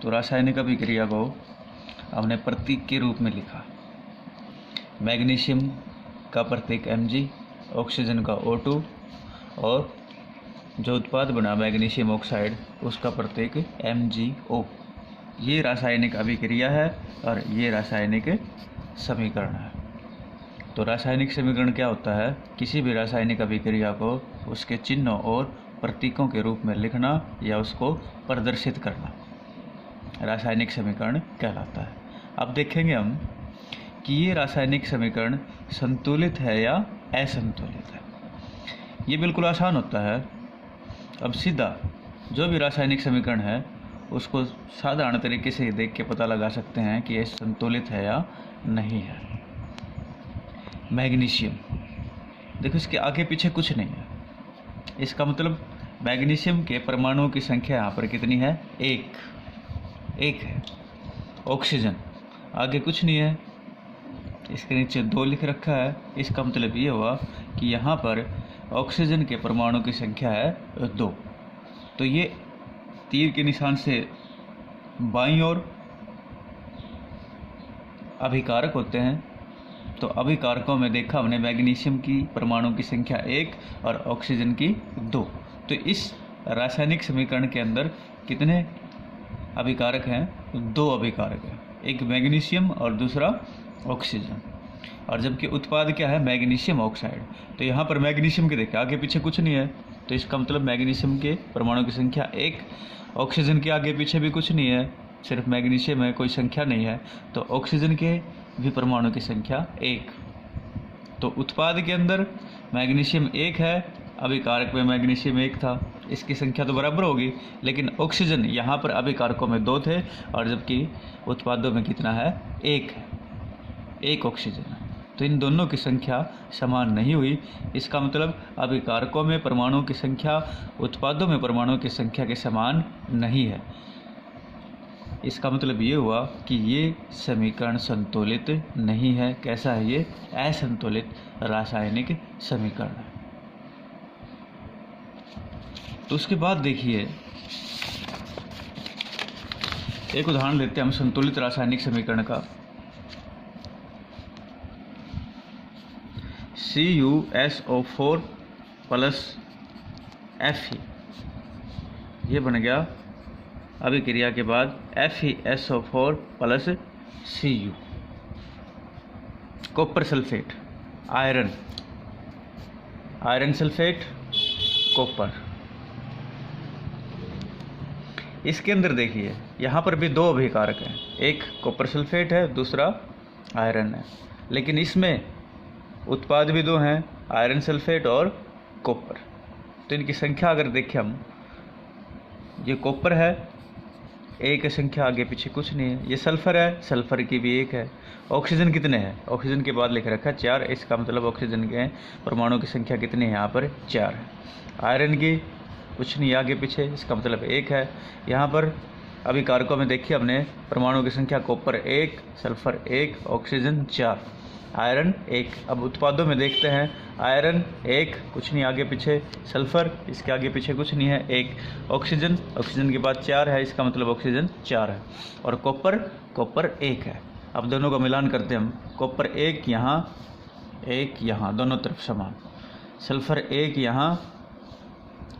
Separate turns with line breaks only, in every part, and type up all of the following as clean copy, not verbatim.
तो रासायनिक अभिक्रिया को हमने प्रतीक के रूप में लिखा। मैग्नीशियम का प्रतीक Mg, ऑक्सीजन का O2 और जो उत्पाद बना मैग्नीशियम ऑक्साइड उसका प्रतीक MgO। ये रासायनिक अभिक्रिया है और ये रासायनिक समीकरण है। तो रासायनिक समीकरण क्या होता है? किसी भी रासायनिक अभिक्रिया को उसके चिन्हों और प्रतीकों के रूप में लिखना या उसको प्रदर्शित करना रासायनिक समीकरण कहलाता है। अब देखेंगे हम कि ये रासायनिक समीकरण संतुलित है या असंतुलित है। ये बिल्कुल आसान होता है। अब सीधा जो भी रासायनिक समीकरण है उसको साधारण तरीके से देख के पता लगा सकते हैं कि ये संतुलित है या नहीं है। मैग्नीशियम, देखो इसके आगे पीछे कुछ नहीं है। इसका मतलब मैग्नीशियम के परमाणुओं की संख्या यहाँ पर कितनी है? एक है। ऑक्सीजन, आगे कुछ नहीं है, इसके नीचे 2 लिख रखा है। इसका मतलब ये हुआ कि यहाँ पर ऑक्सीजन के परमाणु की संख्या है 2। तो ये तीर के निशान से बाईं ओर अभिकारक होते हैं। तो अभिकारकों में देखा हमने मैग्नीशियम की परमाणु की संख्या 1 और ऑक्सीजन की 2। तो इस रासायनिक समीकरण के अंदर कितने अभिकारक हैं? 2 अभिकारक हैं, एक मैग्नीशियम और दूसरा ऑक्सीजन। और जबकि उत्पाद क्या है? Magnesium oxide. तो यहाँ पर मैग्नीशियम के देखिए आगे पीछे कुछ नहीं है। तो इसका मतलब मैग्नीशियम के परमाणु की संख्या 1, ऑक्सीजन के आगे पीछे भी कुछ नहीं है, सिर्फ मैग्नीशियम है, कोई संख्या नहीं है। तो ऑक्सीजन के भी परमाणु की संख्या 1। तो उत्पाद के अंदर मैग्नीशियम 1 है, अभिकारक में मैग्नीशियम 1 था, इसकी संख्या तो बराबर होगी। लेकिन ऑक्सीजन यहाँ पर अभिकारकों में 2 थे और जबकि उत्पादों में कितना है? 1 है, 1 ऑक्सीजन है। तो इन दोनों की संख्या समान नहीं हुई। इसका मतलब अभिकारकों में परमाणुओं की संख्या उत्पादों में परमाणुओं की संख्या के समान नहीं है। इसका मतलब ये हुआ कि ये समीकरण संतुलित नहीं है। कैसा है ये? असंतुलित रासायनिक समीकरण है। तो उसके बाद देखिए एक उदाहरण लेते हैं हम संतुलित रासायनिक समीकरण का। CuSO4 प्लस Fe, ये बन गया अभिक्रिया के बाद FeSO4 plus Cu। Copper sulphate, iron sulphate, copper. इसके अंदर देखिए यहाँ पर भी 2 अभिकारक हैं, एक कॉपर सल्फेट है, दूसरा आयरन है। लेकिन इसमें उत्पाद भी 2 हैं, आयरन सल्फेट और कॉपर। तो इनकी संख्या अगर देखें हम, ये कॉपर है, 1 संख्या, आगे पीछे कुछ नहीं है। ये सल्फर है, सल्फर की भी 1 है। ऑक्सीजन कितने हैं? ऑक्सीजन के बाद लिख रखा है 4। इसका मतलब ऑक्सीजन के परमाणु की संख्या कितनी है? यहाँ पर 4 है। आयरन की कुछ नहीं, आगे पीछे, इसका मतलब 1 है। यहाँ पर अभिकारकों में देखिए हमने परमाणु की संख्या कॉपर 1, सल्फर 1, ऑक्सीजन 4, आयरन 1। अब उत्पादों में देखते हैं, आयरन 1, कुछ नहीं, आगे पीछे, सल्फर, इसके आगे पीछे कुछ नहीं है, 1, ऑक्सीजन के बाद 4 है, इसका मतलब ऑक्सीजन 4 है। और कॉपर 1 है। अब दोनों का मिलान करते हैं हम, कॉपर 1 यहाँ, 1 यहाँ, दोनों तरफ समान। सल्फर 1 यहाँ,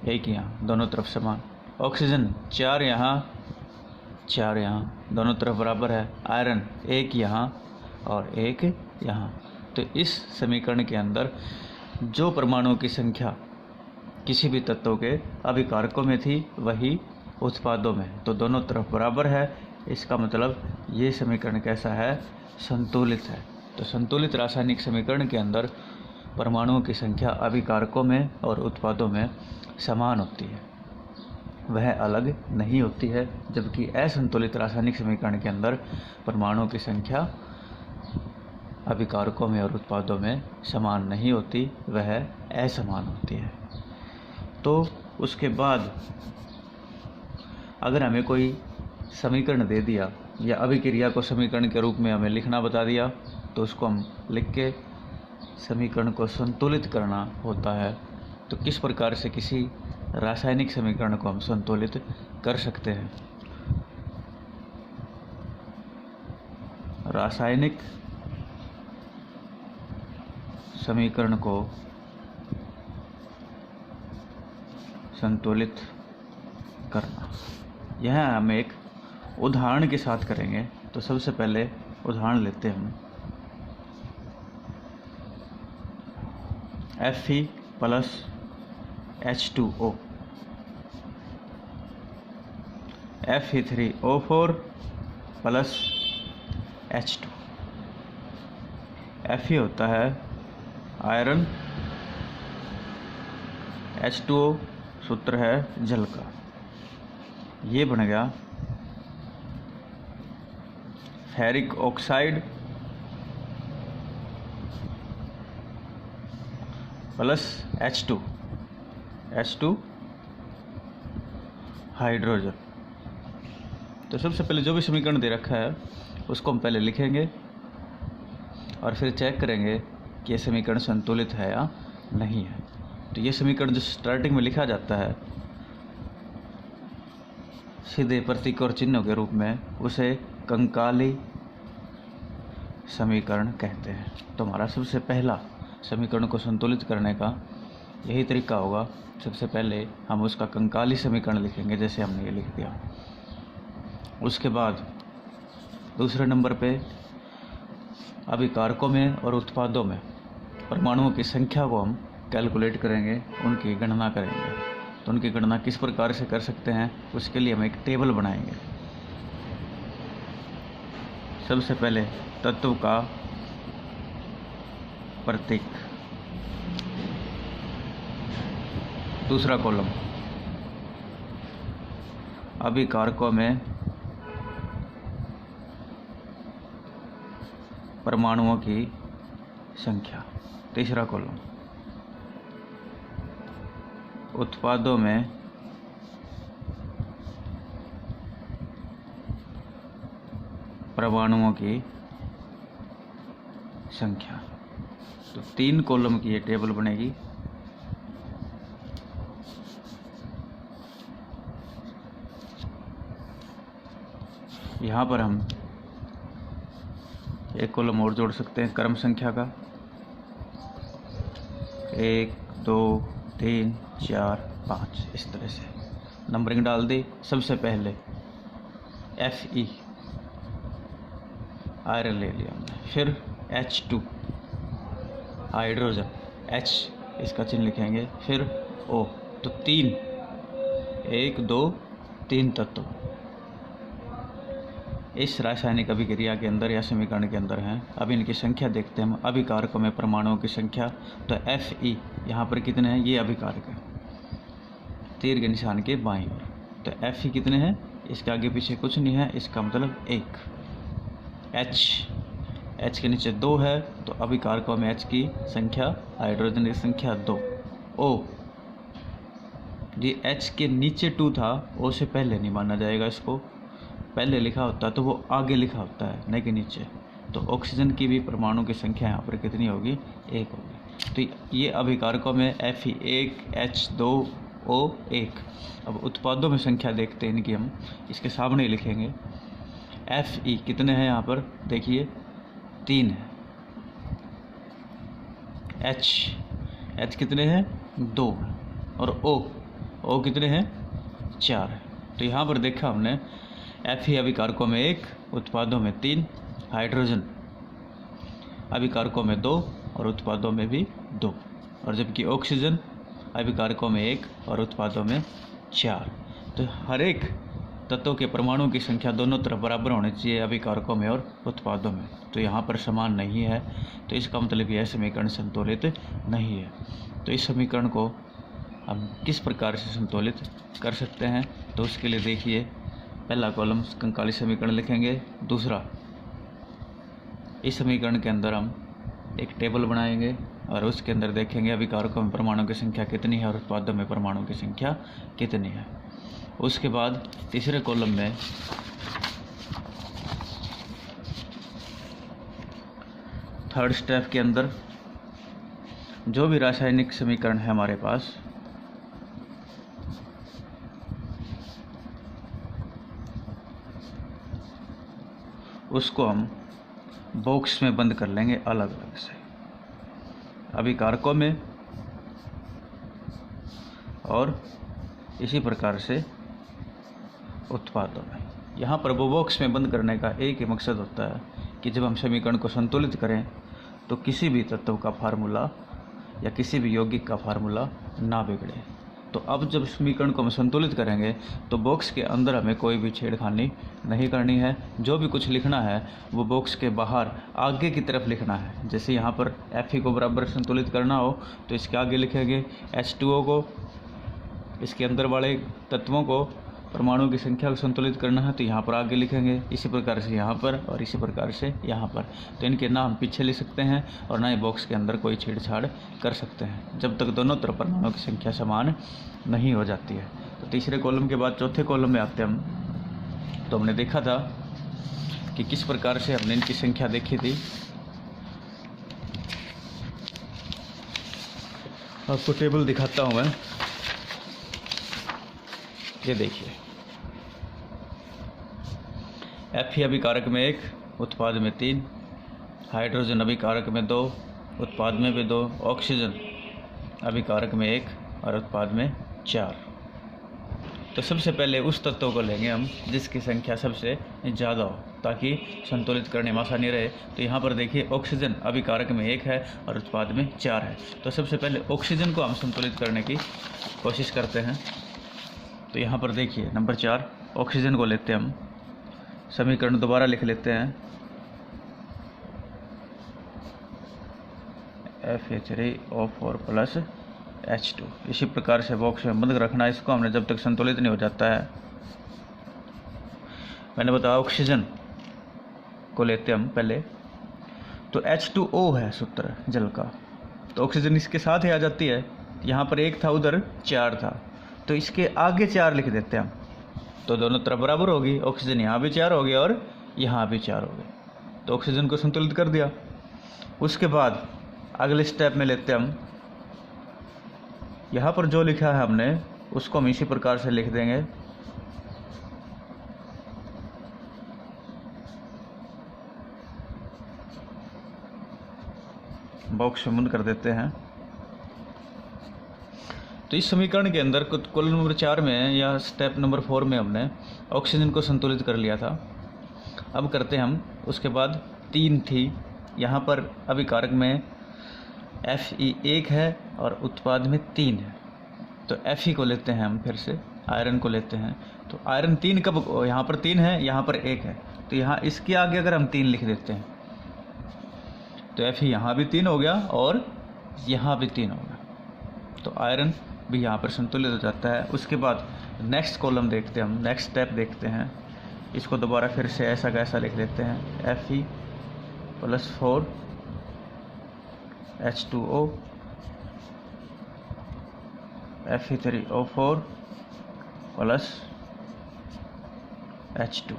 1 यहाँ, दोनों तरफ समान। ऑक्सीजन 4 यहाँ, 4 यहाँ, दोनों तरफ बराबर है। आयरन 1 यहाँ और 1 यहाँ। तो इस समीकरण के अंदर जो परमाणुओं की संख्या किसी भी तत्व के अभिकारकों में थी वही उत्पादों में, तो दोनों तरफ बराबर है। इसका मतलब ये समीकरण कैसा है? संतुलित है। तो संतुलित रासायनिक समीकरण के अंदर परमाणुओं की संख्या अभिकारकों में और उत्पादों में समान होती है, वह अलग नहीं होती है। जबकि असंतुलित रासायनिक समीकरण के अंदर परमाणुओं की संख्या अभिकारकों में और उत्पादों में समान नहीं होती, वह असमान होती है। तो उसके बाद अगर हमें कोई समीकरण दे दिया या अभिक्रिया को समीकरण के रूप में हमें लिखना बता दिया, तो उसको हम लिख के समीकरण को संतुलित करना होता है। तो किस प्रकार से किसी रासायनिक समीकरण को हम संतुलित कर सकते हैं? रासायनिक समीकरण को संतुलित करना। यह हम एक उदाहरण के साथ करेंगे। तो सबसे पहले उदाहरण लेते हैं हम। Fe plus H2O, Fe3O4 plus H2। Fe होता है आयरन, H2O सूत्र है जल का। ये बन गया ferric oxide plus H2 hydrogen. तो सबसे पहले जो भी समीकरण दे रखा है उसको हम पहले लिखेंगे और फिर चेक करेंगे कि ये समीकरण संतुलित है या नहीं है। तो ये समीकरण जो स्टार्टिंग में लिखा जाता है सीधे प्रतीक और चिन्हों के रूप में, उसे कंकाली समीकरण कहते हैं। तो हमारा सबसे पहला समीकरण को संतुलित करने का यही तरीका होगा। सबसे पहले हम उसका कंकाली समीकरण लिखेंगे, जैसे हमने ये लिख दिया। उसके बाद दूसरे नंबर पे अभिकारकों में और उत्पादों में परमाणुओं की संख्या को हम कैलकुलेट करेंगे, उनकी गणना करेंगे। तो उनकी गणना किस प्रकार से कर सकते हैं, उसके लिए हम एक टेबल बनाएंगे। सबसे पहले तत्व का प्रतीक, दूसरा कॉलम अभिकारकों में परमाणुओं की संख्या, तीसरा कॉलम उत्पादों में परमाणुओं की संख्या। तो 3 कॉलम की ये टेबल बनेगी। यहाँ पर हम एक कॉलम और जोड़ सकते हैं क्रम संख्या का, 1 2 3 4 5, इस तरह से नंबरिंग डाल दी। सबसे पहले Fe आयरन ले लिया हमने, फिर H2 हाइड्रोजन, H इसका चिन्ह लिखेंगे, फिर O। तो 1 2 3 तत्व इस रासायनिक अभिक्रिया के अंदर या समीकरण के अंदर हैं। अब इनकी संख्या देखते हैं हम। अभिकारकों में परमाणुओं की संख्या, तो Fe यहाँ पर कितने हैं, ये अभिकारक है तीर के निशान के बाईं ओर। तो Fe कितने हैं, इसके आगे पीछे कुछ नहीं है, इसका मतलब 1। H के नीचे 2 है, तो अभिकारकों में H की संख्या, हाइड्रोजन की संख्या 2। O ये H के नीचे 2 था, O से पहले नहीं माना जाएगा। इसको पहले लिखा होता है तो वो आगे लिखा होता है, नहीं कि नीचे। तो ऑक्सीजन की भी परमाणु की संख्या यहाँ पर कितनी होगी, 1 होगी। तो ये अभिकारकों में Fe 1, H2, O 1। अब उत्पादों में संख्या देखते हैं इनकी, हम इसके सामने ही लिखेंगे। Fe कितने हैं यहाँ पर देखिए, 3 है। H कितने हैं, 2। और O कितने हैं, 4 है। तो यहाँ पर देखा हमने Fe अभिकारकों में 1, उत्पादों में 3, हाइड्रोजन अभिकारकों में 2 और उत्पादों में भी 2, और जबकि ऑक्सीजन अभिकारकों में 1 और उत्पादों में 4। तो हर एक तत्वों के परमाणुओं की संख्या दोनों तरफ बराबर होनी चाहिए, अभिकारकों में और उत्पादों में। तो यहाँ पर समान नहीं है, तो इसका मतलब यह समीकरण संतुलित नहीं है। तो इस समीकरण को हम किस प्रकार से संतुलित कर सकते हैं, तो उसके लिए देखिए, पहला कॉलम कंकाली समीकरण लिखेंगे। दूसरा, इस समीकरण के अंदर हम एक टेबल बनाएंगे और उसके अंदर देखेंगे अभिकारकों में परमाणुओं की संख्या कितनी है और उत्पादों में परमाणुओं की संख्या कितनी है। उसके बाद तीसरे कॉलम में थर्ड स्टेप के अंदर जो भी रासायनिक समीकरण है हमारे पास, उसको हम बॉक्स में बंद कर लेंगे अलग अलग से, अभिकारकों में और इसी प्रकार से उत्पादों में। यहाँ पर वो बॉक्स में बंद करने का एक ही मकसद होता है कि जब हम समीकरण को संतुलित करें तो किसी भी तत्व का फार्मूला या किसी भी यौगिक का फार्मूला ना बिगड़े। तो अब जब समीकरण को हम संतुलित करेंगे तो बॉक्स के अंदर हमें कोई भी छेड़खानी नहीं करनी है। जो भी कुछ लिखना है वो बॉक्स के बाहर आगे की तरफ लिखना है। जैसे यहाँ पर Fe को बराबर संतुलित करना हो तो इसके आगे लिखेंगे, H2O को, इसके अंदर वाले तत्वों को, परमाणु की संख्या को संतुलित करना है तो यहाँ पर आगे लिखेंगे, इसी प्रकार से यहाँ पर और इसी प्रकार से यहाँ पर। तो इनके नाम पीछे लिख सकते हैं और ना ही बॉक्स के अंदर कोई छेड़छाड़ कर सकते हैं जब तक दोनों तरफ परमाणु की संख्या समान नहीं हो जाती है। तो तीसरे कॉलम के बाद चौथे कॉलम में आते हम। तो हमने देखा था कि किस प्रकार से हमने इनकी संख्या देखी थी। आपको टेबल दिखाता हूँ मैं, ये देखिए, Fe अभिकारक में 1, उत्पाद में 3, हाइड्रोजन अभिकारक में 2, उत्पाद में भी 2, ऑक्सीजन अभिकारक में 1 और उत्पाद में 4। तो सबसे पहले उस तत्व को लेंगे हम जिसकी संख्या सबसे ज़्यादा हो ताकि संतुलित करने में आसानी रहे। तो यहाँ पर देखिए ऑक्सीजन अभिकारक में 1 है और उत्पाद में 4 है। तो सबसे पहले ऑक्सीजन को हम संतुलित करने की कोशिश करते हैं। तो यहाँ पर देखिए नंबर 4 ऑक्सीजन को लेते हैं हम, समीकरण दोबारा लिख लेते हैं, Fe3O4 प्लस H2। इसी प्रकार से बॉक्स में बंद रखना है इसको हमने जब तक संतुलित नहीं हो जाता है। मैंने बताया ऑक्सीजन को लेते हम पहले, तो H2O है सूत्र जल का, तो ऑक्सीजन इसके साथ ही आ जाती है। यहाँ पर 1 था, उधर 4 था, तो इसके आगे 4 लिख देते हैं हम, तो दोनों तरफ बराबर होगी। ऑक्सीजन यहाँ भी 4 हो गया और यहाँ भी 4 हो गए, तो ऑक्सीजन को संतुलित कर दिया। उसके बाद अगले स्टेप में लेते हम, यहाँ पर जो लिखा है हमने उसको हम इसी प्रकार से लिख देंगे, बॉक्स में बंद कर देते हैं। तो इस समीकरण के अंदर कॉलम नंबर 4 में या स्टेप नंबर 4 में हमने ऑक्सीजन को संतुलित कर लिया था। अब करते हम, उसके बाद 3 थी, यहाँ पर अभिकारक में Fe 1 है और उत्पाद में 3 है। तो Fe को लेते हैं हम, फिर से आयरन को लेते हैं। तो आयरन 3 कब, यहाँ पर 3 है, यहाँ पर 1 है, तो यहाँ इसके आगे अगर हम 3 लिख देते हैं तो Fe यहाँ भी 3 हो गया और यहाँ भी 3 हो गया, तो आयरन भी यहाँ पर संतुलित हो जाता है। उसके बाद नेक्स्ट कॉलम देखते हैं हम, नेक्स्ट स्टेप देखते हैं। इसको दोबारा फिर से ऐसा कैसा लिख देते हैं, Fe plus 4 H2O Fe3O4 plus H2।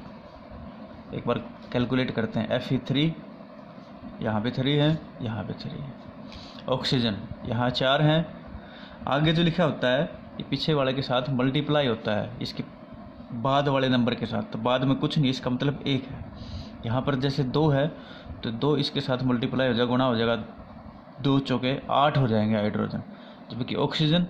एक बार कैलकुलेट करते हैं, Fe3 यहाँ पे 3 है, यहाँ पे 3 है। ऑक्सीजन यहाँ 4 हैं, आगे जो लिखा होता है ये पीछे वाले के साथ मल्टीप्लाई होता है इसके बाद वाले नंबर के साथ, तो बाद में कुछ नहीं, इसका मतलब 1 है। यहाँ पर जैसे 2 है तो 2 इसके साथ मल्टीप्लाई हो जाएगा, गुणा हो जाएगा, 2 चौके 8 हो जाएंगे हाइड्रोजन, जबकि ऑक्सीजन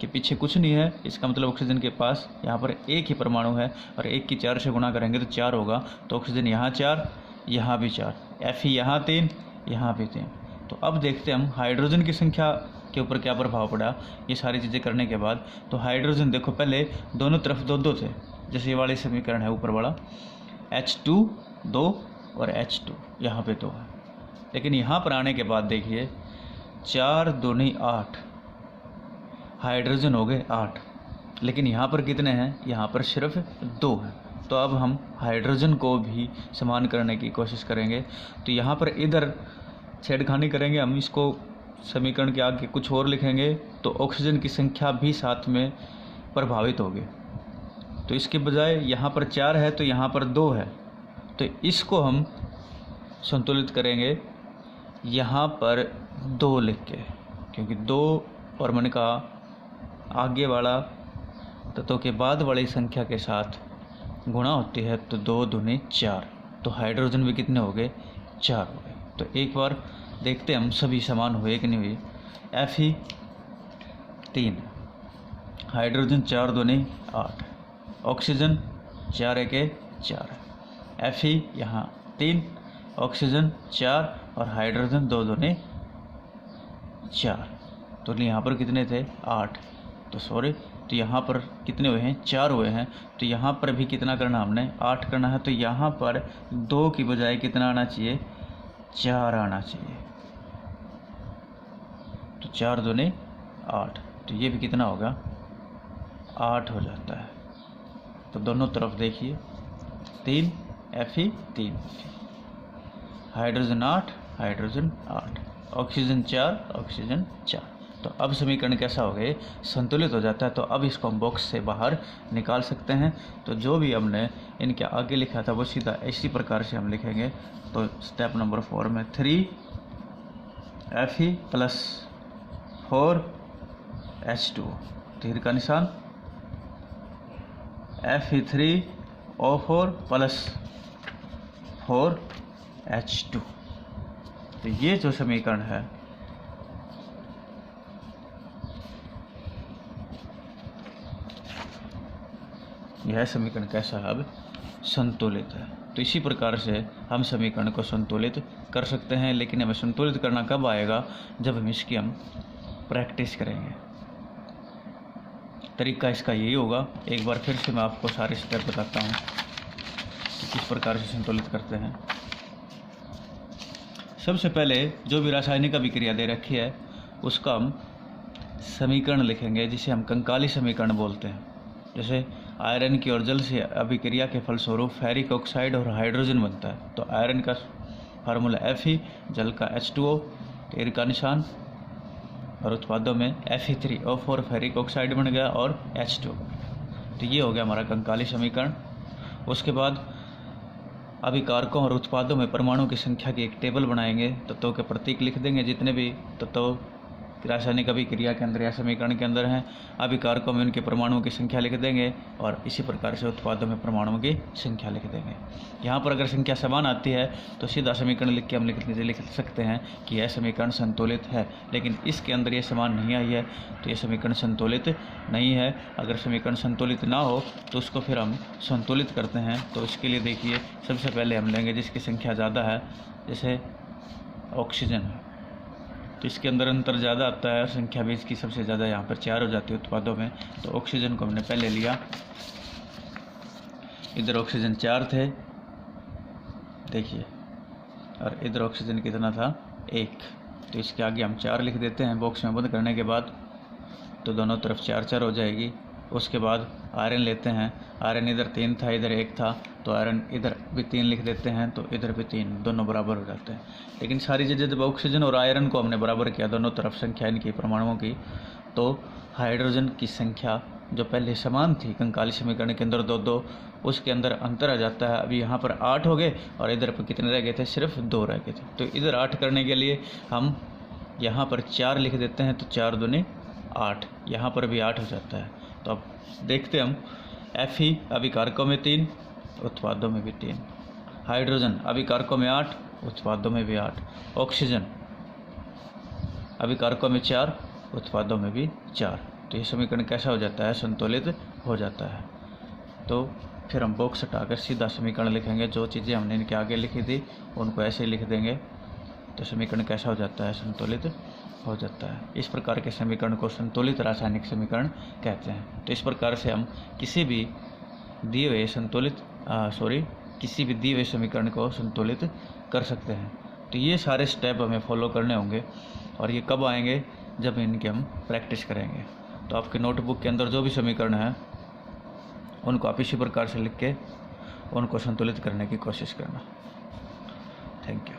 के पीछे कुछ नहीं है, इसका मतलब ऑक्सीजन के पास यहाँ पर 1 ही परमाणु है और 1 की 4 से गुणा करेंगे तो 4 होगा। तो ऑक्सीजन यहाँ 4, यहाँ भी 4, Fe यहाँ 3, यहाँ भी 3। तो अब देखते हैं हम हाइड्रोजन की संख्या के ऊपर क्या प्रभाव पड़ा ये सारी चीज़ें करने के बाद। तो हाइड्रोजन देखो पहले दोनों तरफ 2-2 थे, जैसे ये वाले समीकरण है ऊपर वाला, H2 2 और H2 यहाँ पे 2 है, लेकिन यहाँ पर आने के बाद देखिए 4 दूनी 8, हाइड्रोजन हो गए 8, लेकिन यहाँ पर कितने हैं, यहाँ पर सिर्फ 2 हैं। तो अब हम हाइड्रोजन को भी समान करने की कोशिश करेंगे। तो यहाँ पर इधर छेड़खानी करेंगे हम, इसको समीकरण के आगे कुछ और लिखेंगे तो ऑक्सीजन की संख्या भी साथ में प्रभावित होगी। तो इसके बजाय यहाँ पर 4 है तो यहाँ पर 2 है, तो इसको हम संतुलित करेंगे यहाँ पर 2 लिख के, क्योंकि 2 और मैंने कहा आगे वाला तत्व के बाद वाली संख्या के साथ गुणा होती है तो 2 दूनी 4, तो हाइड्रोजन भी कितने हो गए 4 हो गए। तो एक बार देखते हम सभी समान हुए कि नहीं हुए। Fe3, हाइड्रोजन 4 दूनी 8, ऑक्सीजन 4 एके 4 है। Fe यहाँ 3, ऑक्सीजन 4 और हाइड्रोजन 2 दूनी 4। तो यहाँ पर कितने थे 8, तो सॉरी, तो यहाँ पर कितने हुए हैं 4 हुए हैं। तो यहाँ पर भी कितना करना हमने 8 करना है। तो यहाँ पर 2 की बजाय कितना आना चाहिए 4 आना चाहिए। तो 4 दूनी 8, तो ये भी कितना होगा 8 हो जाता है। तो दोनों तरफ देखिए 3 Fe3, hydrogen 8, hydrogen 8, oxygen 4, oxygen 4। तो अब समीकरण कैसा हो गया संतुलित हो जाता है। तो अब इसको हम बॉक्स से बाहर निकाल सकते हैं। तो जो भी हमने इनके आगे लिखा था वो सीधा इसी प्रकार से हम लिखेंगे। तो स्टेप नंबर 4 में 3 Fe प्लस 4 H2, तीर का निशान, Fe3O4 प्लस 4 H2। तो ये जो समीकरण है यह समीकरण कैसा है अब संतुलित है। तो इसी प्रकार से हम समीकरण को संतुलित कर सकते हैं। लेकिन हमें संतुलित करना कब आएगा जब हम इसकी प्रैक्टिस करेंगे। तरीका इसका यही होगा। एक बार फिर से मैं आपको सारे स्टेप बताता हूँ कि किस प्रकार से संतुलित करते हैं। सबसे पहले जो भी रासायनिक अभिक्रिया दे रखी है उसका हम समीकरण लिखेंगे जिसे हम कंकाली समीकरण बोलते हैं। जैसे आयरन की और जल से अभिक्रिया के फलस्वरूप फेरिक ऑक्साइड और हाइड्रोजन बनता है। तो आयरन का फार्मूला Fe, जल का H2O, तीर का निशान, और उत्पादों में Fe3O4 फेरिक ऑक्साइड बन गया और H2। तो ये हो गया हमारा कंकाली समीकरण। उसके बाद अभिकारकों और उत्पादों में परमाणु की संख्या की एक टेबल बनाएंगे। तत्वों के प्रतीक लिख देंगे जितने भी तत्व रासायनिक अभिक्रिया के अंदर या समीकरण के अंदर हैं। अभिकारकों में उनके परमाणुओं की संख्या लिख देंगे और इसी प्रकार से उत्पादों में परमाणुओं की संख्या लिख देंगे। यहाँ पर अगर संख्या समान आती है तो सीधा समीकरण लिख के हम लिख सकते हैं कि यह समीकरण संतुलित है। लेकिन इसके अंदर ये समान नहीं आई है तो यह समीकरण संतुलित नहीं है। अगर समीकरण संतुलित ना हो तो उसको फिर हम संतुलित करते हैं। तो इसके लिए देखिए सबसे पहले हम लेंगे जिसकी संख्या ज़्यादा है, जैसे ऑक्सीजन। तो इसके अंदर अंतर ज़्यादा आता है, संख्या भी इसकी सबसे ज़्यादा यहाँ पर 4 हो जाती है उत्पादों में। तो ऑक्सीजन को हमने पहले लिया, इधर ऑक्सीजन 4 थे देखिए, और इधर ऑक्सीजन कितना था 1। तो इसके आगे हम 4 लिख देते हैं बॉक्स में बंद करने के बाद। तो दोनों तरफ 4-4 हो जाएगी। उसके बाद आयरन लेते हैं, आयरन इधर 3 था इधर 1 था, तो आयरन इधर भी 3 लिख देते हैं, तो इधर भी 3, दोनों बराबर हो जाते हैं। लेकिन सारी चीज़ें जब ऑक्सीजन और आयरन को हमने बराबर किया दोनों तरफ संख्या इनकी परमाणुओं की, तो हाइड्रोजन की संख्या जो पहले समान थी कंकाली समीकरण के अंदर 2-2, उसके अंदर अंतर आ जाता है। अभी यहाँ पर 8 हो गए और इधर पर कितने रह गए थे, सिर्फ 2 रह गए थे। तो इधर 8 करने के लिए हम यहाँ पर 4 लिख देते हैं, तो 4 दूनी 8, यहाँ पर भी 8 हो जाता है। तो अब देखते हम Fe अभिकारकों में 3, उत्पादों में भी 3, हाइड्रोजन अभिकारकों में 8, उत्पादों में भी 8, ऑक्सीजन अभिकारकों में 4, उत्पादों में भी 4। तो ये समीकरण कैसा हो जाता है, संतुलित हो जाता है। तो फिर हम बॉक्स हटाकर सीधा समीकरण लिखेंगे। जो चीज़ें हमने इनके आगे लिखी थी उनको ऐसे ही लिख देंगे। तो समीकरण कैसा हो जाता है, संतुलित हो जाता है। इस प्रकार के समीकरण को संतुलित रासायनिक समीकरण कहते हैं। तो इस प्रकार से हम किसी भी दिए हुए समीकरण को संतुलित कर सकते हैं। तो ये सारे स्टेप हमें फॉलो करने होंगे और ये कब आएंगे, जब इनकी हम प्रैक्टिस करेंगे। तो आपके नोटबुक के अंदर जो भी समीकरण है उनको आप इसी प्रकार से लिख के उनको संतुलित करने की कोशिश करना। Thank you.